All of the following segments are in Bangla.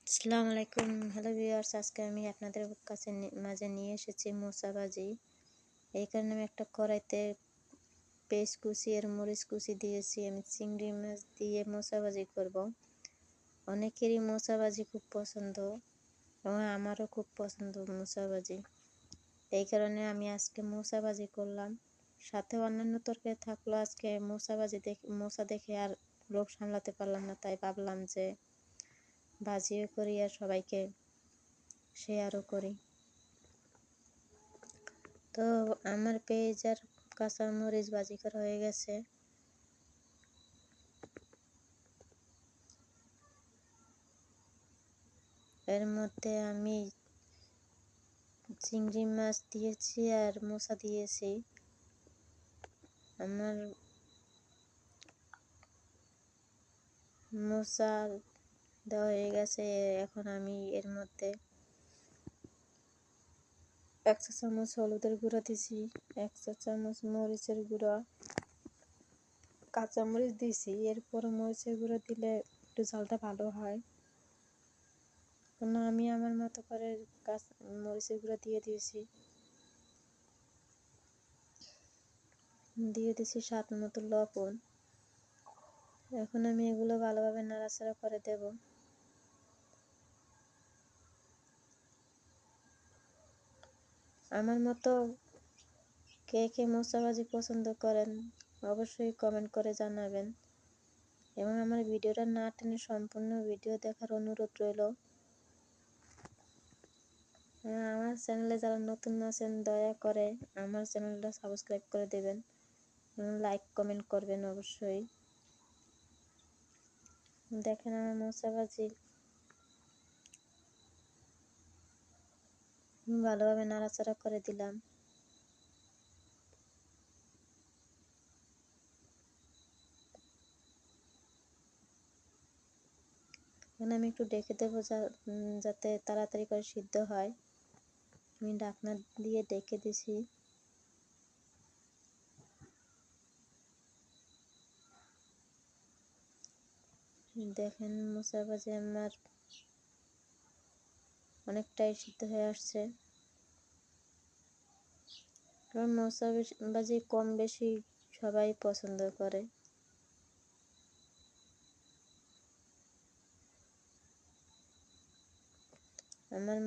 আসসালামু আলাইকুম। হ্যালো ভিউয়ার্স, আজকে আমি আপনাদের কাছে মাঝে নিয়ে এসেছি মোচা ভাজি। এই কারণে আমি একটা কড়াইতে পেঁয়াজ কুচি আর মরিচ কুচি দিয়েছি। আমি চিংড়ি মাছ দিয়ে মোচা ভাজি করব। অনেকেরই মোচা ভাজি খুব পছন্দ এবং আমারও খুব পছন্দ মোচা ভাজি। এই কারণে আমি আজকে মোচা ভাজি করলাম। সাথে অন্যান্য তরকারি থাকলো, আজকে মোচা দেখে আর লোভ সামলাতে পারলাম না, তাই ভাবলাম যে ভাজিও করি আর সবাইকে শেয়ারও করি। তো আমার পেঁয়াজ আর কাঁচামরিচ ভাজি করা হয়ে গেছে। এর মধ্যে আমি চিংড়ি মাছ দিয়েছি আর মোচা দিয়েছি। আমার মোচা দেওয়া হয়ে গেছে। এখন আমি এর মধ্যে 1 চা চামচ হলুদের গুঁড়া দিছি, 1 চা চামচ মরিচের গুঁড়া, কাঁচামরিচ দিছি। এরপর মরিচের গুঁড়া দিলে একটু ঝালটা ভালো হয়। আমি আমার মতো করে মরিচের গুঁড়া দিয়ে দিয়েছি। দিয়ে দিছি স্বাদ মতো লবণ। এখন আমি এগুলো ভালোভাবে নাড়াচাড়া করে দেব। আমার মতো কে কে মোচা ভাজি পছন্দ করেন অবশ্যই কমেন্ট করে জানাবেন এবং আমার ভিডিওটা না টেনে সম্পূর্ণ ভিডিও দেখার অনুরোধ রইল। আমার চ্যানেলে যারা নতুন আছেন দয়া করে আমার চ্যানেলটা সাবস্ক্রাইব করে দেবেন, লাইক কমেন্ট করবেন অবশ্যই। দেখেন আমার মোচা ভাজি ভালোভাবে নাড়াচাড়া করে দিলাম। এখন আমি একটু ডেকে দেবো যাতে তাড়াতাড়ি করে সিদ্ধ হয়। আমি ঢাকনা দিয়ে ডেকে দিছি। দেখেন মোচা ভাজি আমার অনেকটাই সিদ্ধ হয়ে আসছে। কারণ মোচা ভাজি কম বেশি সবাই পছন্দ করে। আমার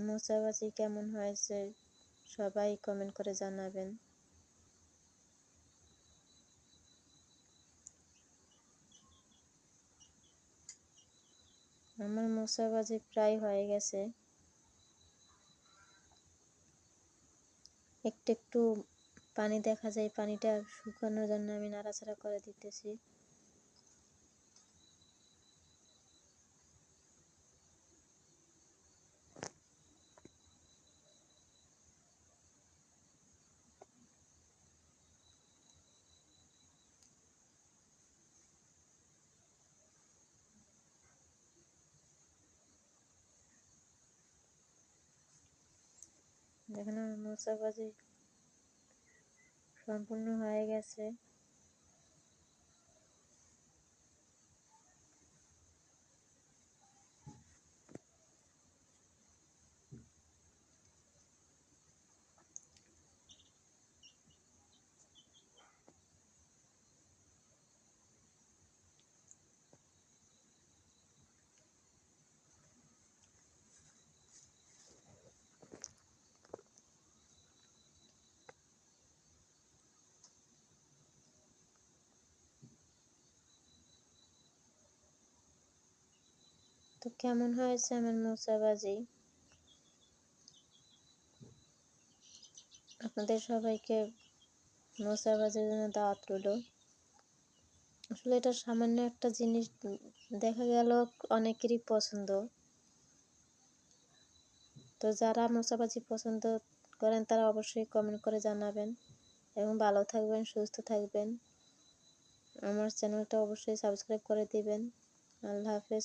মোচা ভাজি কেমন হয়েছে সবাই কমেন্ট করে জানাবেন। আমার মোচা ভাজি প্রায় হয়ে গেছে। একটু একটু পানি দেখা যায়, পানিটা শুকানোর জন্য আমি নাড়াচাড়া করে দিতেছি। দেখেন আমার মোচা ভাজি সম্পূর্ণ হয়ে গেছে। তো কেমন হয়েছে আমার মোচা ভাজি? আপনাদের সবাইকে মোচা ভাজির জন্য দাওয়াত রইল। আসলে এটা সামান্য একটা জিনিস, দেখা গেল অনেকেরই পছন্দ। তো যারা মোচা ভাজি পছন্দ করেন তারা অবশ্যই কমেন্ট করে জানাবেন এবং ভালো থাকবেন, সুস্থ থাকবেন। আমার চ্যানেলটা অবশ্যই সাবস্ক্রাইব করে দিবেন। আল্লাহ হাফেজ।